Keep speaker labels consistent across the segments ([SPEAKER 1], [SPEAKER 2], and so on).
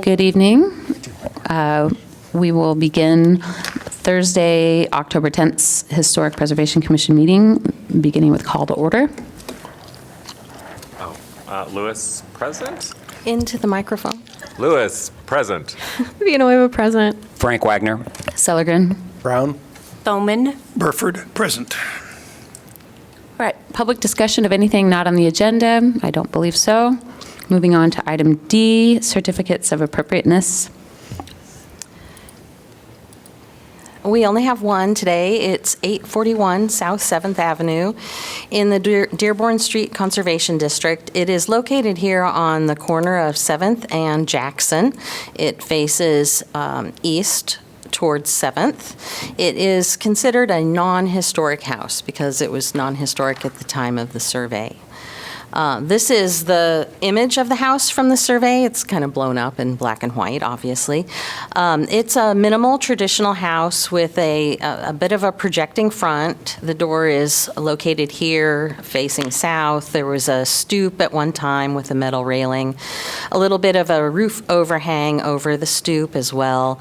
[SPEAKER 1] Good evening. We will begin Thursday, October 10th, Historic Preservation Commission meeting, beginning with call to order.
[SPEAKER 2] Lewis, present?
[SPEAKER 3] Into the microphone.
[SPEAKER 2] Lewis, present.
[SPEAKER 4] Villanueva, present.
[SPEAKER 5] Frank Wagner.
[SPEAKER 1] Sellergren.
[SPEAKER 6] Brown.
[SPEAKER 3] Bowman.
[SPEAKER 6] Burford, present.
[SPEAKER 1] All right, public discussion of anything not on the agenda? I don't believe so. Moving on to item D, certificates of appropriateness.
[SPEAKER 3] We only have one today. It's 841 South 7th Avenue in the Dearborn Street Conservation District. It is located here on the corner of 7th and Jackson. It faces east towards 7th. It is considered a non-historic house because it was non-historic at the time of the survey. This is the image of the house from the survey. It's kind of blown up in black and white, obviously. It's a minimal traditional house with a bit of a projecting front. The door is located here, facing south. There was a stoop at one time with a metal railing. A little bit of a roof overhang over the stoop as well.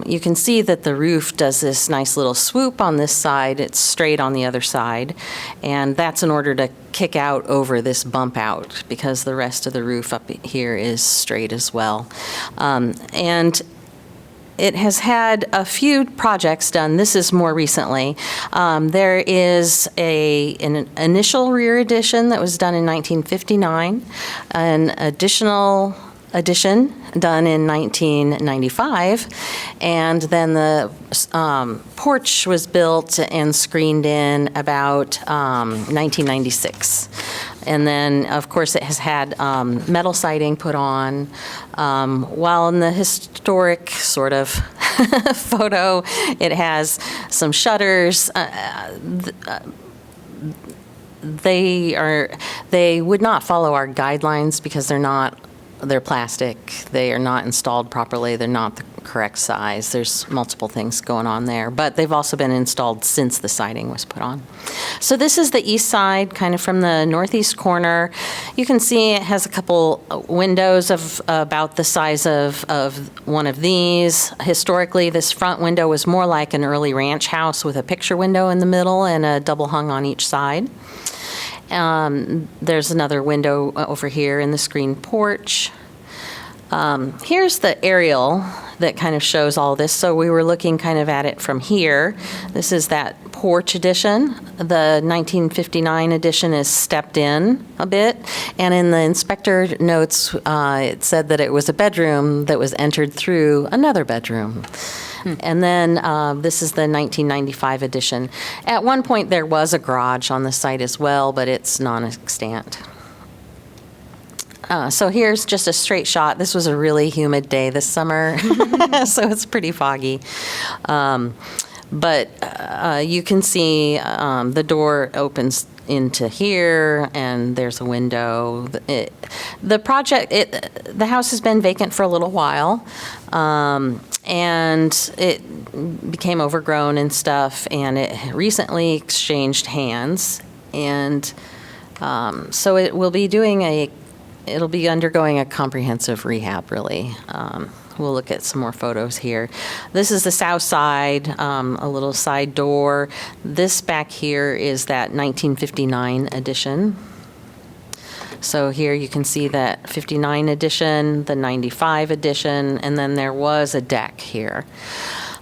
[SPEAKER 3] You can see that the roof does this nice little swoop on this side. It's straight on the other side. And that's in order to kick out over this bump out because the rest of the roof up here is straight as well. And it has had a few projects done. This is more recently. There is an initial rear addition that was done in 1959, an additional addition done in 1995, and then the porch was built and screened in about 1996. And then, of course, it has had metal siding put on, while in the historic sort of photo, it has some shutters. They would not follow our guidelines because they're plastic. They are not installed properly. They're not the correct size. There's multiple things going on there, but they've also been installed since the siding was put on. So this is the east side, kind of from the northeast corner. You can see it has a couple windows of about the size of one of these. Historically, this front window was more like an early ranch house with a picture window in the middle and a double hung on each side. There's another window over here in the screen porch. Here's the aerial that kind of shows all this. So we were looking kind of at it from here. This is that porch addition. The 1959 addition is stepped in a bit. And in the inspector notes, it said that it was a bedroom that was entered through another bedroom. And then this is the 1995 edition. At one point, there was a garage on the site as well, but it's non-extant. So here's just a straight shot. This was a really humid day this summer, so it's pretty foggy. But you can see the door opens into here, and there's a window. The house has been vacant for a little while, and it became overgrown and stuff, and it recently exchanged hands, and so it will be it'll be undergoing a comprehensive rehab, really. We'll look at some more photos here. This is the south side, a little side door. This back here is that 1959 edition. So here you can see that 59 edition, the 95 edition, and then there was a deck here.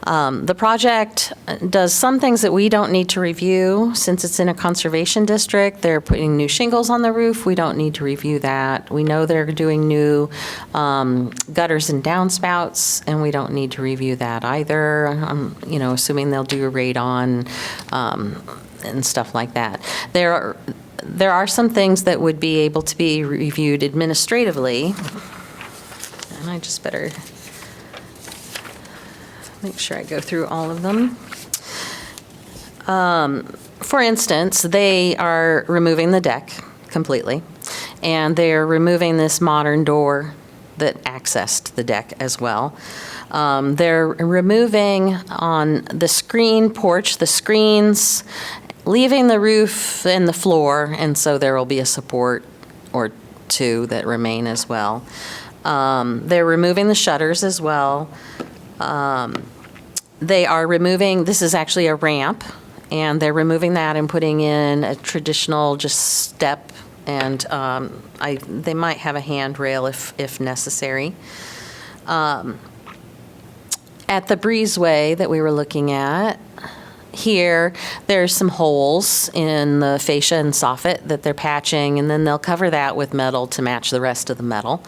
[SPEAKER 3] The project does some things that we don't need to review. Since it's in a conservation district, they're putting new shingles on the roof. We don't need to review that. We know they're doing new gutters and downspouts, and we don't need to review that either. Assuming they'll do a radon and stuff like that. There are some things that would be able to be reviewed administratively, and I just better make sure I go through all of them. For instance, they are removing the deck completely, and they're removing this modern door that accessed the deck as well. They're removing on the screen porch the screens, leaving the roof and the floor, and so there will be a support or two that remain as well. They're removing the shutters as well. They are removing, this is actually a ramp, and they're removing that and putting in a traditional just step, and they might have a handrail if necessary. At the breezeway that we were looking at, here, there's some holes in the fascia and soffit that they're patching, and then they'll cover that with metal to match the rest of the metal.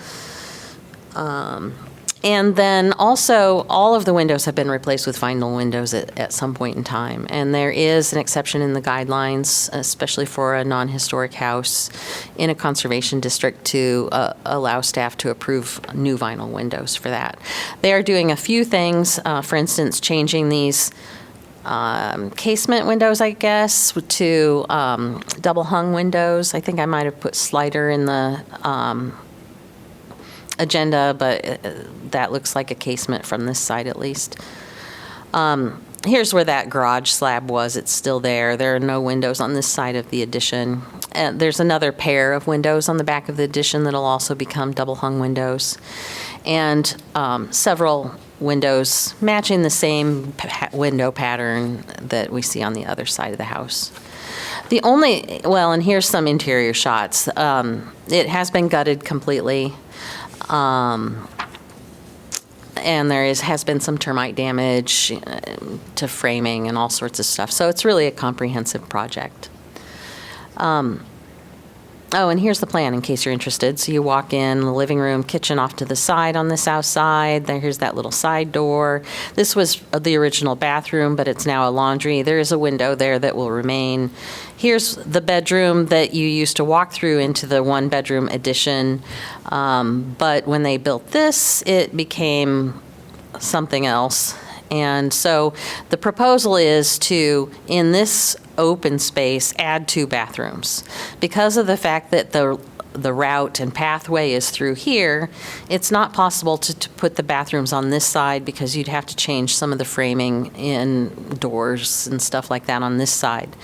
[SPEAKER 3] And then also, all of the windows have been replaced with vinyl windows at some point in time. And there is an exception in the guidelines, especially for a non-historic house in a conservation district, to allow staff to approve new vinyl windows for that. They are doing a few things, for instance, changing these casement windows, I guess, to double hung windows. I think I might have put slider in the agenda, but that looks like a casement from this side at least. Here's where that garage slab was. It's still there. There are no windows on this side of the addition. There's another pair of windows on the back of the addition that'll also become double hung windows. And several windows matching the same window pattern that we see on the other side of the house. And here's some interior shots. It has been gutted completely. And there has been some termite damage to framing and all sorts of stuff. So it's really a comprehensive project. And here's the plan in case you're interested. So you walk in, the living room, kitchen off to the side on the south side. Here's that little side door. This was the original bathroom, but it's now a laundry. There is a window there that will remain. Here's the bedroom that you used to walk through into the one-bedroom addition. But when they built this, it became something else. And so the proposal is to, in this open space, add 2 bathrooms. Because of the fact that the route and pathway is through here, it's not possible to put the bathrooms on this side because you'd have to change some of the framing in doors and stuff like that on this side.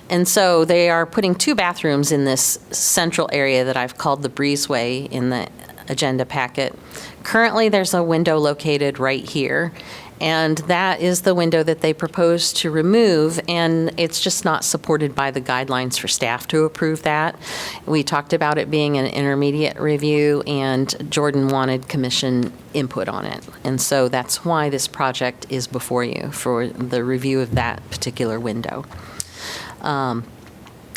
[SPEAKER 3] And so they are putting 2 bathrooms in this central area that I've called the breezeway in the agenda packet. Currently, there's a window located right here. And that is the window that they propose to remove, and it's just not supported by the guidelines for staff to approve that. We talked about it being an intermediate review, and Jordan wanted commission input on it. And so that's why this project is before you, for the review of that particular window.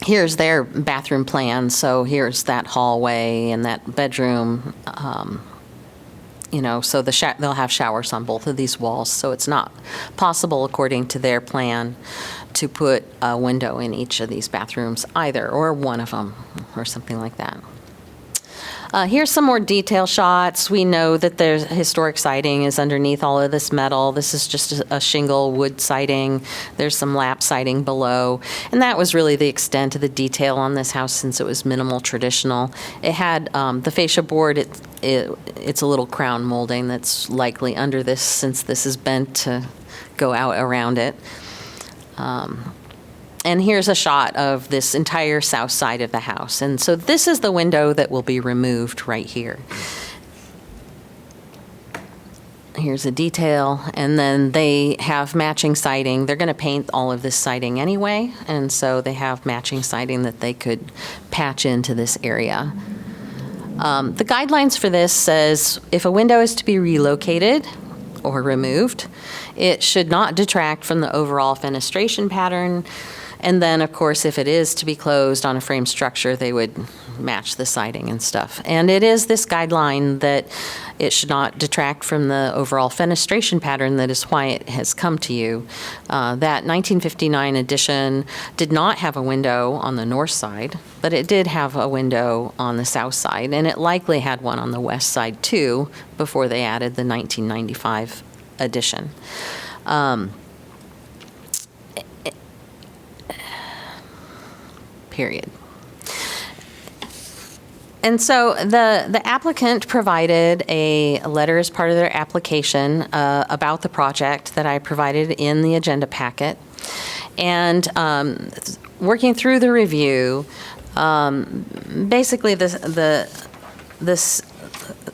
[SPEAKER 3] Here's their bathroom plan. So here's that hallway and that bedroom. So they'll have showers on both of these walls. So it's not possible, according to their plan, to put a window in each of these bathrooms either, or one of them, or something like that. Here's some more detail shots. We know that there's historic siding is underneath all of this metal. This is just a shingle wood siding. There's some lap siding below. And that was really the extent of the detail on this house, since it was minimal traditional. It had the fascia board. It's a little crown molding that's likely under this, since this is bent to go out around it. And here's a shot of this entire south side of the house. And so this is the window that will be removed right here. Here's a detail, and then they have matching siding. They're going to paint all of this siding anyway, and so they have matching siding that they could patch into this area. The guidelines for this says if a window is to be relocated or removed, it should not detract from the overall fenestration pattern. And then, of course, if it is to be closed on a frame structure, they would match the siding and stuff. And it is this guideline that it should not detract from the overall fenestration pattern. That is why it has come to you. That 1959 addition did not have a window on the north side, but it did have a window on the south side. And it likely had one on the west side, too, before they added the 1995 addition. Period. And so the applicant provided a letter as part of their application about the project that I provided in the agenda packet. And working through the review, basically this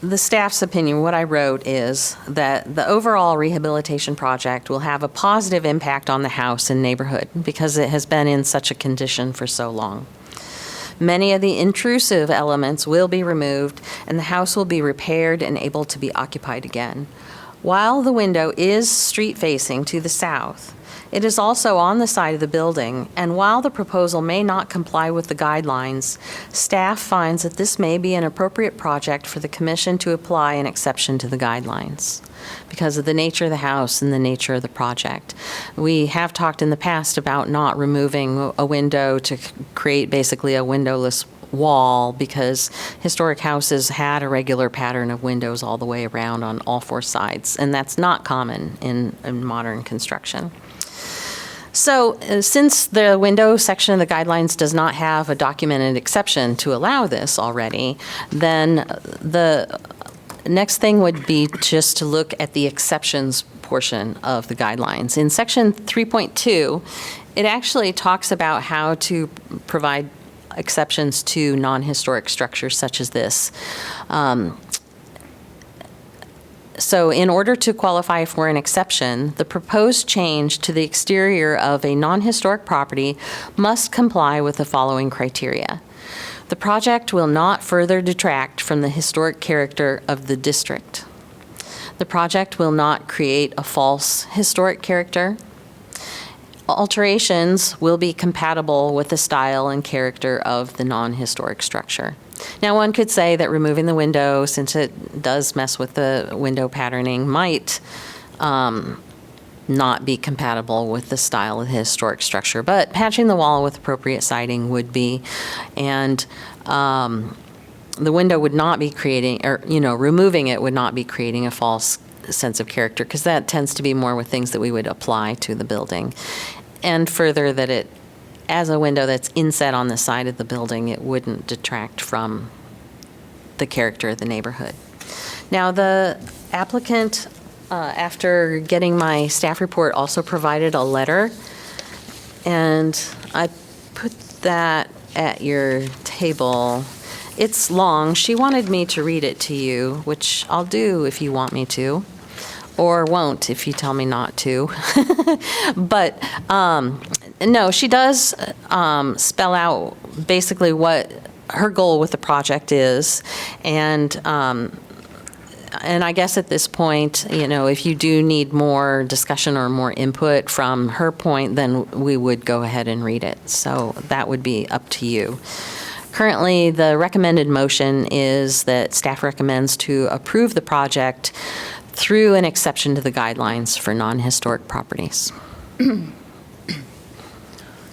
[SPEAKER 3] the staff's opinion, what I wrote is that the overall rehabilitation project will have a positive impact on the house and neighborhood because it has been in such a condition for so long. Many of the intrusive elements will be removed, and the house will be repaired and able to be occupied again. While the window is street-facing to the south, it is also on the side of the building, and while the proposal may not comply with the guidelines, staff finds that this may be an appropriate project for the commission to apply an exception to the guidelines because of the nature of the house and the nature of the project. We have talked in the past about not removing a window to create basically a windowless wall because historic houses had a regular pattern of windows all the way around on all four sides, and that's not common in modern construction. So since the window section of the guidelines does not have a documented exception to allow this already, then the next thing would be just to look at the exceptions portion of the guidelines. In section 3.2, it actually talks about how to provide exceptions to non-historic structures such as this. So in order to qualify for an exception, the proposed change to the exterior of a non-historic property must comply with the following criteria. The project will not further detract from the historic character of the district. The project will not create a false historic character. Alterations will be compatible with the style and character of the non-historic structure. Now, one could say that removing the window, since it does mess with the window patterning, might not be compatible with the style of the historic structure, but patching the wall with appropriate siding would be, and the window would not be creating, or, removing it would not be creating a false sense of character, because that tends to be more with things that we would apply to the building. And further, that it, as a window that's inset on the side of the building, it wouldn't detract from the character of the neighborhood. Now, the applicant, after getting my staff report, also provided a letter, and I put that at your table. It's long. She wanted me to read it to you, which I'll do if you want me to, or won't if you tell me not to. But no, she does spell out basically what her goal with the project is, and I guess at this point, if you do need more discussion or more input from her point, then we would go ahead and read it. So that would be up to you. Currently, the recommended motion is that staff recommends to approve the project through an exception to the guidelines for non-historic properties.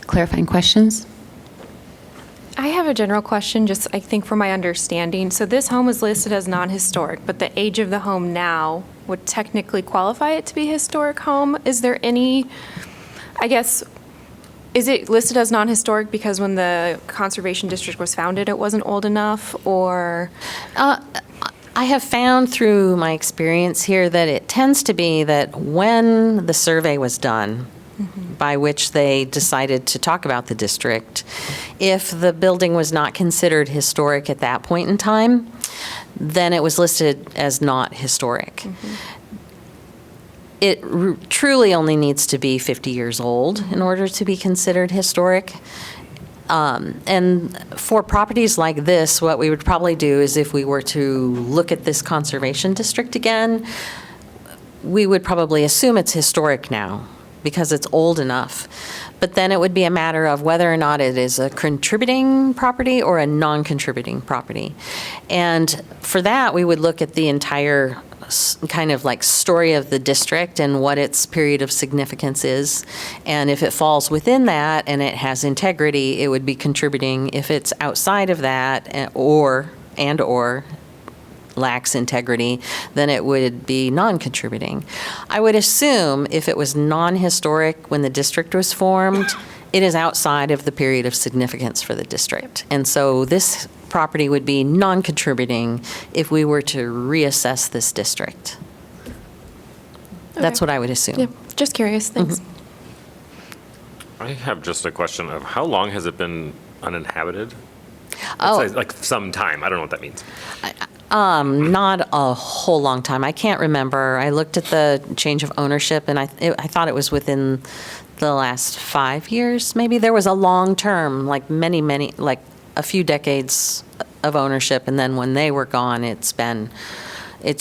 [SPEAKER 1] Clarifying questions?
[SPEAKER 4] I have a general question, just I think for my understanding. So this home is listed as non-historic, but the age of the home now would technically qualify it to be a historic home. Is there any, I guess, is it listed as non-historic because when the conservation district was founded, it wasn't old enough, or?
[SPEAKER 3] I have found through my experience here that it tends to be that when the survey was done, by which they decided to talk about the district, if the building was not considered historic at that point in time, then it was listed as not historic. It truly only needs to be 50 years old in order to be considered historic. And for properties like this, what we would probably do is if we were to look at this conservation district again, we would probably assume it's historic now because it's old enough. But then it would be a matter of whether or not it is a contributing property or a non-contributing property. And for that, we would look at the entire kind of like story of the district and what its period of significance is. And if it falls within that and it has integrity, it would be contributing. If it's outside of that or lacks integrity, then it would be non-contributing. I would assume if it was non-historic when the district was formed, it is outside of the period of significance for the district. And so this property would be non-contributing if we were to reassess this district. That's what I would assume.
[SPEAKER 4] Yeah, just curious, thanks.
[SPEAKER 2] I have just a question of how long has it been uninhabited?
[SPEAKER 3] Oh.
[SPEAKER 2] Let's say, like some time. I don't know what that means.
[SPEAKER 3] Not a whole long time. I can't remember. I looked at the change of ownership, and I thought it was within the last 5 years, maybe. There was a long term, like many, like a few decades of ownership, and then when they were gone, it's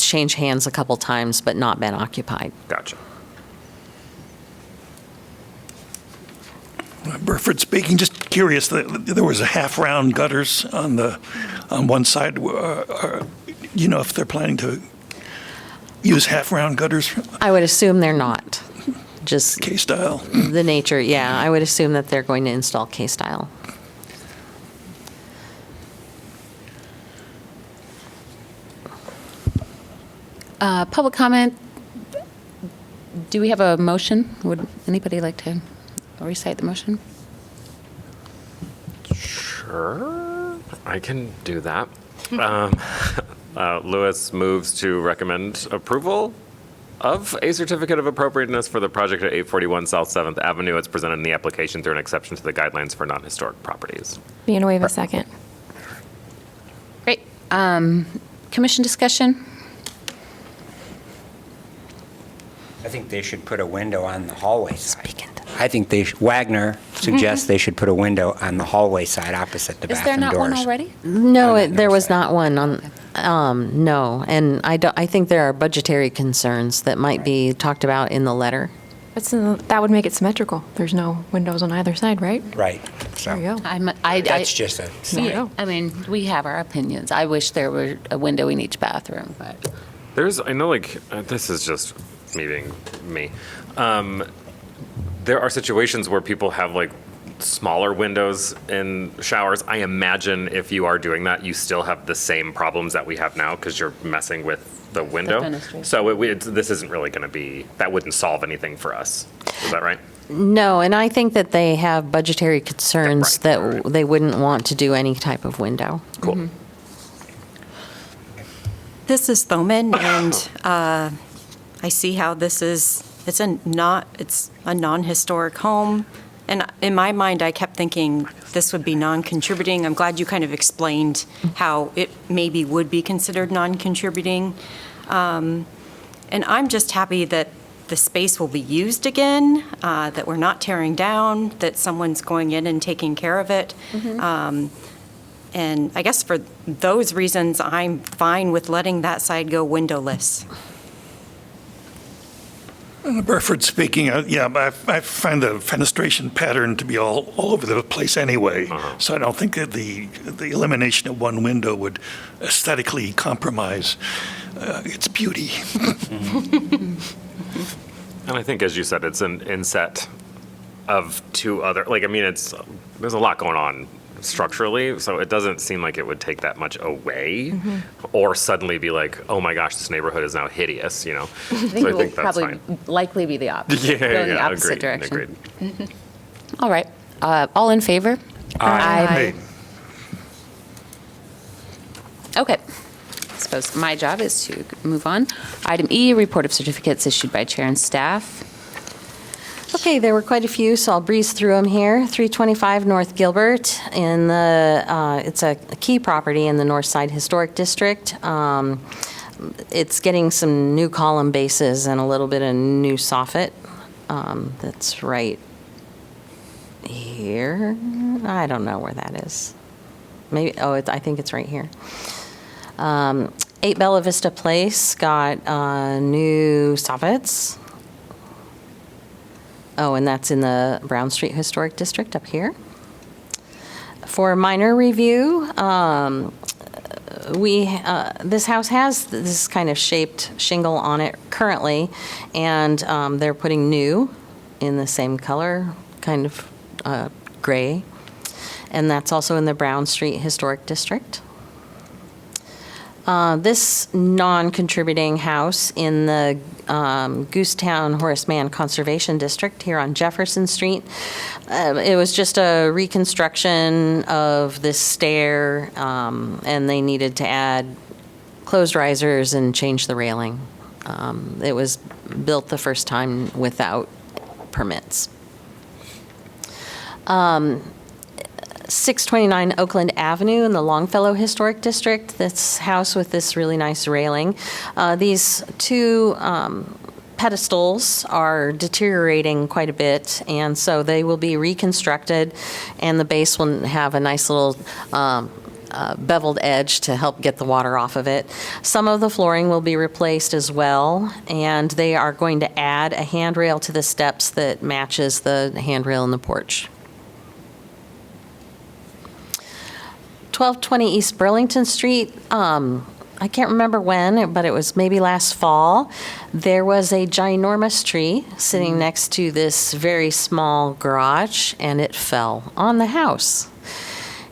[SPEAKER 3] changed hands a couple times, but not been occupied.
[SPEAKER 2] Gotcha.
[SPEAKER 5] Burford speaking, just curious, there was a half-round gutters on one side. You know if they're planning to use half-round gutters,
[SPEAKER 3] I would assume they're not. Just
[SPEAKER 5] K-style?
[SPEAKER 3] the nature, yeah. I would assume that they're going to install K-style.
[SPEAKER 1] Public comment. Do we have a motion? Would anybody like to recite the motion?
[SPEAKER 2] Sure, I can do that. Lewis moves to recommend approval of a certificate of appropriateness for the project at 841 South 7th Avenue. It's presented in the application through an exception to the guidelines for non-historic properties.
[SPEAKER 4] Banner wave a second.
[SPEAKER 1] Great. Commission discussion?
[SPEAKER 6] I think they should put a window on the hallway side. I think Wagner suggests they should put a window on the hallway side opposite the
[SPEAKER 1] Is
[SPEAKER 6] bathroom
[SPEAKER 1] there
[SPEAKER 6] doors.
[SPEAKER 1] not one already?
[SPEAKER 3] No,
[SPEAKER 6] On that
[SPEAKER 3] there
[SPEAKER 6] north
[SPEAKER 3] was
[SPEAKER 6] side.
[SPEAKER 3] not one on, no. And I think there are budgetary concerns that might be talked about in the letter.
[SPEAKER 4] That would make it symmetrical. There's no windows on either side, right?
[SPEAKER 6] Right, so.
[SPEAKER 4] There you go.
[SPEAKER 6] That's just a,
[SPEAKER 4] There you go.
[SPEAKER 1] I mean, we have our opinions. I wish there were a window in each bathroom, but.
[SPEAKER 2] I know, like, this is just me being me. There are situations where people have, like, smaller windows in showers. I imagine if you are doing that, you still have the same problems that we have now because you're messing with the window.
[SPEAKER 1] fenestration.
[SPEAKER 2] So this isn't really going to be, that wouldn't solve anything for us. Is that right?
[SPEAKER 3] No, and I think that they have budgetary concerns that
[SPEAKER 2] right.
[SPEAKER 3] they wouldn't want to do any type of window.
[SPEAKER 2] Cool.
[SPEAKER 7] This is Thoman, and I see how this is, it's a non-historic home. And in my mind, I kept thinking this would be non-contributing. I'm glad you kind of explained how it maybe would be considered non-contributing. And I'm just happy that the space will be used again, that we're not tearing down, that someone's going in and taking care of it. And I guess for those reasons, I'm fine with letting that side go windowless.
[SPEAKER 5] Burford speaking, yeah, I find the fenestration pattern to be all over the place anyway. So I don't think that the elimination of one window would aesthetically compromise its beauty.
[SPEAKER 2] And I think, as you said, it's an inset of two other, like, I mean, there's a lot going on structurally, so it doesn't seem like it would take that much away or suddenly be like, oh my gosh, this neighborhood is now hideous, you know?
[SPEAKER 1] I think
[SPEAKER 2] So
[SPEAKER 1] it
[SPEAKER 2] I
[SPEAKER 1] will
[SPEAKER 2] think that's
[SPEAKER 1] probably
[SPEAKER 2] fine.
[SPEAKER 1] likely be the opposite.
[SPEAKER 2] Yeah,
[SPEAKER 1] Go in the
[SPEAKER 2] yeah,
[SPEAKER 1] opposite
[SPEAKER 2] agreed,
[SPEAKER 1] direction.
[SPEAKER 2] agreed.
[SPEAKER 1] All right. All in favor?
[SPEAKER 5] Hey,
[SPEAKER 1] Okay. I suppose my job is to move on. Item E, report of certificates issued by chair and staff.
[SPEAKER 3] Okay, there were quite a few, so I'll breeze through them here. 325 North Gilbert, it's a key property in the North Side Historic District. It's getting some new column bases and a little bit of new soffit. That's right here. I don't know where that is. Maybe, I think it's right here. 8 Bella Vista Place got new soffits. Oh, and that's in the Brown Street Historic District up here. For minor review, this house has this kind of shaped shingle on it currently, and they're putting new in the same color, kind of gray. And that's also in the Brown Street Historic District. This non-contributing house in the Goosetown Horace Mann Conservation District here on Jefferson Street, it was just a reconstruction of this stair, and they needed to add closed risers and change the railing. It was built the first time without permits. 629 Oakland Avenue in the Longfellow Historic District. This house with this really nice railing. These two pedestals are deteriorating quite a bit, and so they will be reconstructed, and the base will have a nice little beveled edge to help get the water off of it. Some of the flooring will be replaced as well, and they are going to add a handrail to the steps that matches the handrail in the porch. 1220 East Burlington Street, I can't remember when, but it was maybe last fall. There was a ginormous tree sitting next to this very small garage, and it fell on the house.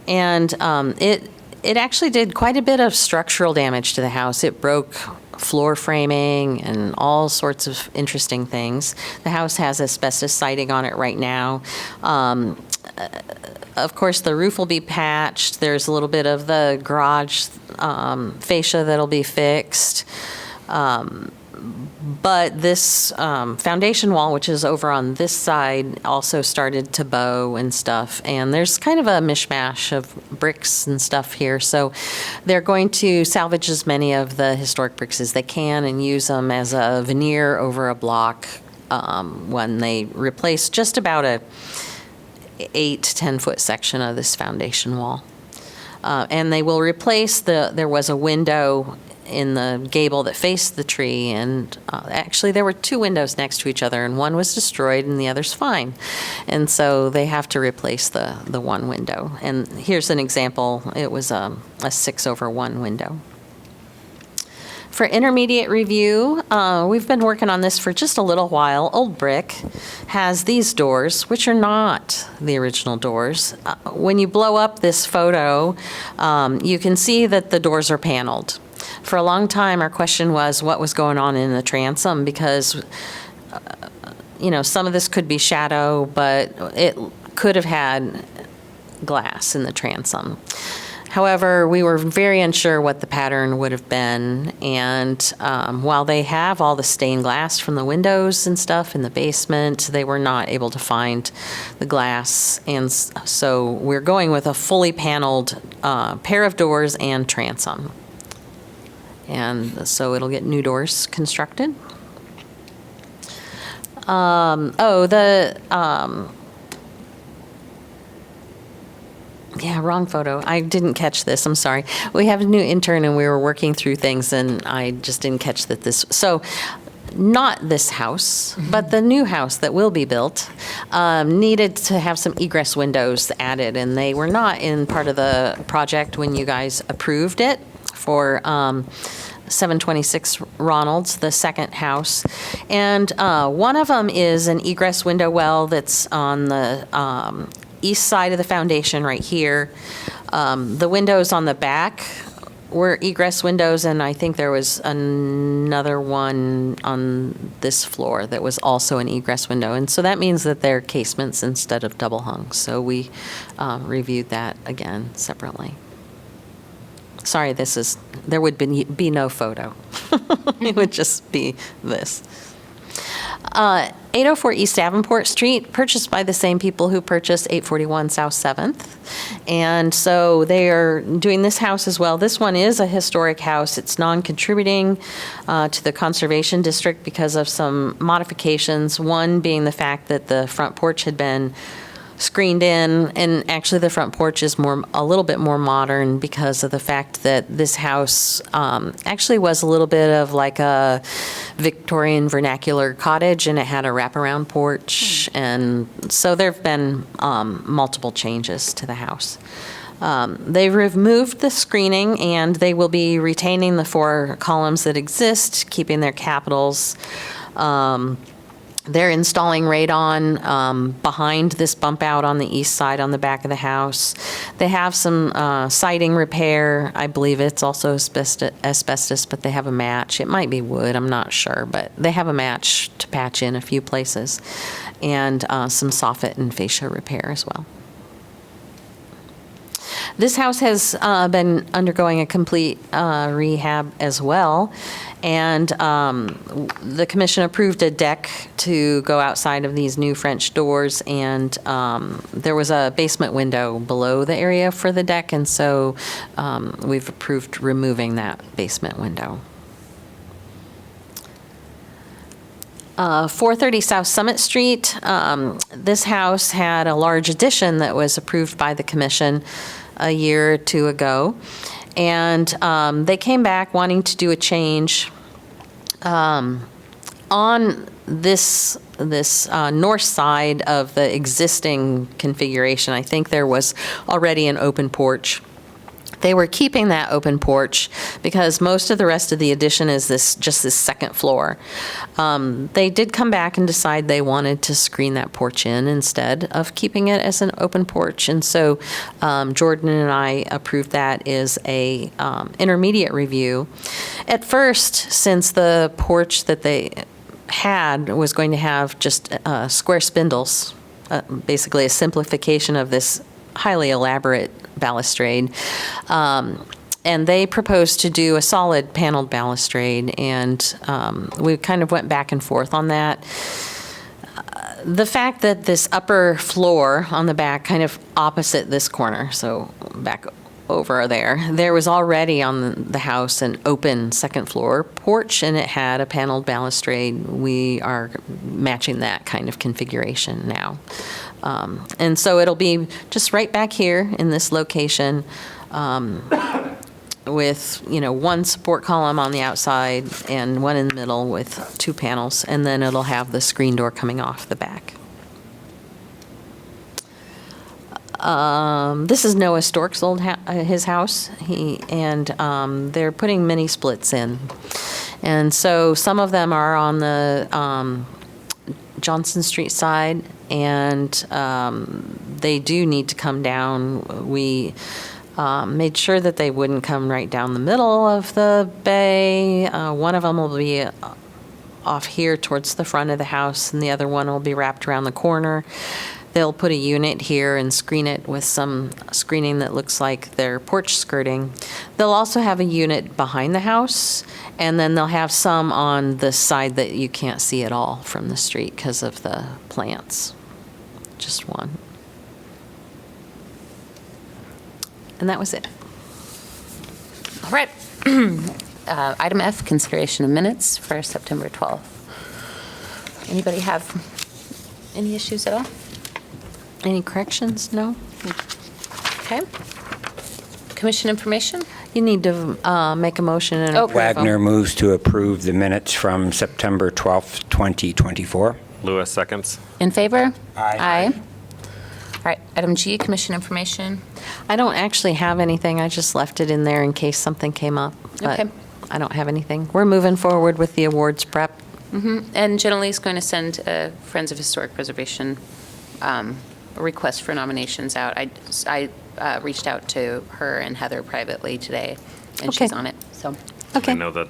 [SPEAKER 3] And it actually did quite a bit of structural damage to the house. It broke floor framing and all sorts of interesting things. The house has asbestos siding on it right now. Of course, the roof will be patched. There's a little bit of the garage fascia that'll be fixed. But this foundation wall, which is over on this side, also started to bow and stuff. And there's kind of a mishmash of bricks and stuff here. So they're going to salvage as many of the historic bricks as they can and use them as a veneer over a block when they replace just about a 8 to 10 foot section of this foundation wall. And they will replace there was a window in the gable that faced the tree, and actually there were 2 windows next to each other, and one was destroyed and the other's fine. And so they have to replace the one window. And here's an example. It was a 6/1 window. For intermediate review, we've been working on this for just a little while. Old Brick has these doors, which are not the original doors. When you blow up this photo, you can see that the doors are paneled. For a long time, our question was what was going on in the transom, because some of this could be shadow, but it could have had glass in the transom. However, we were very unsure what the pattern would have been, and while they have all the stained glass from the windows and stuff in the basement, they were not able to find the glass, and so we're going with a fully paneled pair of doors and transom. And so it'll get new doors constructed. Yeah, wrong photo. I didn't catch this. I'm sorry. We have a new intern and we were working through things and I just didn't catch that this. So not this house, but the new house that will be built needed to have some egress windows added, and they were not in part of the project when you guys approved it for 726 Ronalds, the second house. And one of them is an egress window well that's on the east side of the foundation right here. The windows on the back were egress windows, and I think there was another one on this floor that was also an egress window. And so that means that they're casements instead of double hung. So we reviewed that again separately. Sorry, there would be no photo. It would just be this. 804 East Davenport Street, purchased by the same people who purchased 841 South 7th. And so they are doing this house as well. This one is a historic house. It's non-contributing to the Conservation District because of some modifications, one being the fact that the front porch had been screened in, and actually the front porch is a little bit more modern because of the fact that this house actually was a little bit of like a Victorian vernacular cottage, and it had a wraparound porch, and so there have been multiple changes to the house. They've removed the screening, and they will be retaining the 4 columns that exist, keeping their capitals. They're installing radon behind this bump out on the east side on the back of the house. They have some siding repair. I believe it's also asbestos, but they have a match. It might be wood, I'm not sure, but they have a match to patch in a few places. And some soffit and fascia repair as well. This house has been undergoing a complete rehab as well, and the commission approved a deck to go outside of these new French doors, and there was a basement window below the area for the deck, and so we've approved removing that basement window. 430 South Summit Street. This house had a large addition that was approved by the commission a year or two ago. And they came back wanting to do a change. On this north side of the existing configuration, I think there was already an open porch. They were keeping that open porch because most of the rest of the addition is just this second floor. They did come back and decide they wanted to screen that porch in instead of keeping it as an open porch. And so Jordan and I approved that as a intermediate review. At first, since the porch that they had was going to have just square spindles, basically a simplification of this highly elaborate balustrade. And they proposed to do a solid paneled balustrade, and we kind of went back and forth on that. The fact that this upper floor on the back, kind of opposite this corner, so back over there was already on the house an open second floor porch, and it had a paneled balustrade. We are matching that kind of configuration now. And so it'll be just right back here in this location with, one support column on the outside and one in the middle with two panels, and then it'll have the screen door coming off the back. This is Noah Stork's his house. They're putting mini splits in. And so some of them are on the Johnson Street side, and they do need to come down. We made sure that they wouldn't come right down the middle of the bay. One of them will be off here towards the front of the house, and the other one will be wrapped around the corner. They'll put a unit here and screen it with some screening that looks like their porch skirting. They'll also have a unit behind the house, and then they'll have some on the side that you can't see at all from the street because of the plants. Just one. And that was it.
[SPEAKER 1] All right. Item F, consideration of minutes for September 12th. Anybody have any issues at all?
[SPEAKER 3] Any corrections? No?
[SPEAKER 1] Okay. Commission information?
[SPEAKER 3] You need to make a motion and
[SPEAKER 1] Oh,
[SPEAKER 3] approve them.
[SPEAKER 6] Wagner moves to approve the minutes from September 12th, 2024.
[SPEAKER 2] Lewis seconds.
[SPEAKER 1] In favor?
[SPEAKER 6] Aye.
[SPEAKER 1] All right, item G, commission information.
[SPEAKER 3] I don't actually have anything. I just left it in there in case something came up. But
[SPEAKER 1] Okay.
[SPEAKER 3] I don't have anything. We're moving forward with the awards prep.
[SPEAKER 1] And Jenna Lee's going to send Friends of Historic Preservation a request for nominations out. I reached out to her and Heather privately today, and she's
[SPEAKER 3] Okay.
[SPEAKER 1] on it, so.
[SPEAKER 3] Okay.
[SPEAKER 2] I know that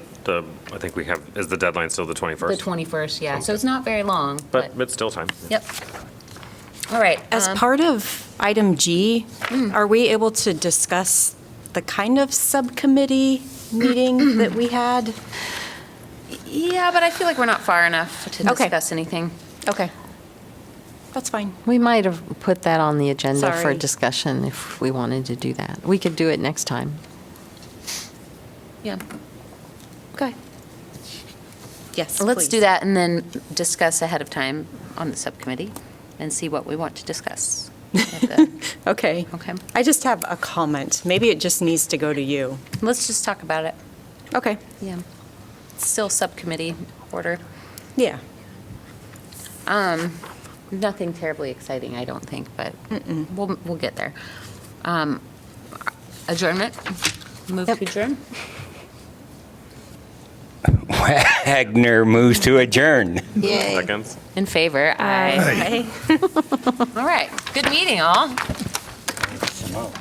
[SPEAKER 2] I think we have, is the deadline still the 21st?
[SPEAKER 1] The 21st, yeah, so it's not very long,
[SPEAKER 2] But it's still time.
[SPEAKER 1] Yep. All right.
[SPEAKER 7] As part of item G, are we able to discuss the kind of subcommittee meeting that we had?
[SPEAKER 1] Yeah, but I feel like we're not far enough to
[SPEAKER 7] Okay.
[SPEAKER 1] discuss anything.
[SPEAKER 7] Okay. That's fine.
[SPEAKER 3] We might have put that on the agenda for
[SPEAKER 7] Sorry.
[SPEAKER 3] discussion if we wanted to do that. We could do it next time.
[SPEAKER 1] Yeah.
[SPEAKER 7] Okay. Yes,
[SPEAKER 1] Let's do
[SPEAKER 7] please.
[SPEAKER 1] that and then discuss ahead of time on the subcommittee and see what we want to discuss. at the-
[SPEAKER 7] Okay.
[SPEAKER 1] Okay.
[SPEAKER 7] I just have a comment. Maybe it just needs to go to you.
[SPEAKER 1] Let's just talk about it.
[SPEAKER 7] Okay.
[SPEAKER 1] Yeah. It's still subcommittee order.
[SPEAKER 7] Yeah.
[SPEAKER 1] Nothing terribly exciting, I don't think, but we'll get there. Adjournment? Move to adjourn?
[SPEAKER 6] Wagner moves to adjourn.
[SPEAKER 2] Seconds.
[SPEAKER 1] In favor? Aye. All right. Good meeting, all.
[SPEAKER 6] Simone.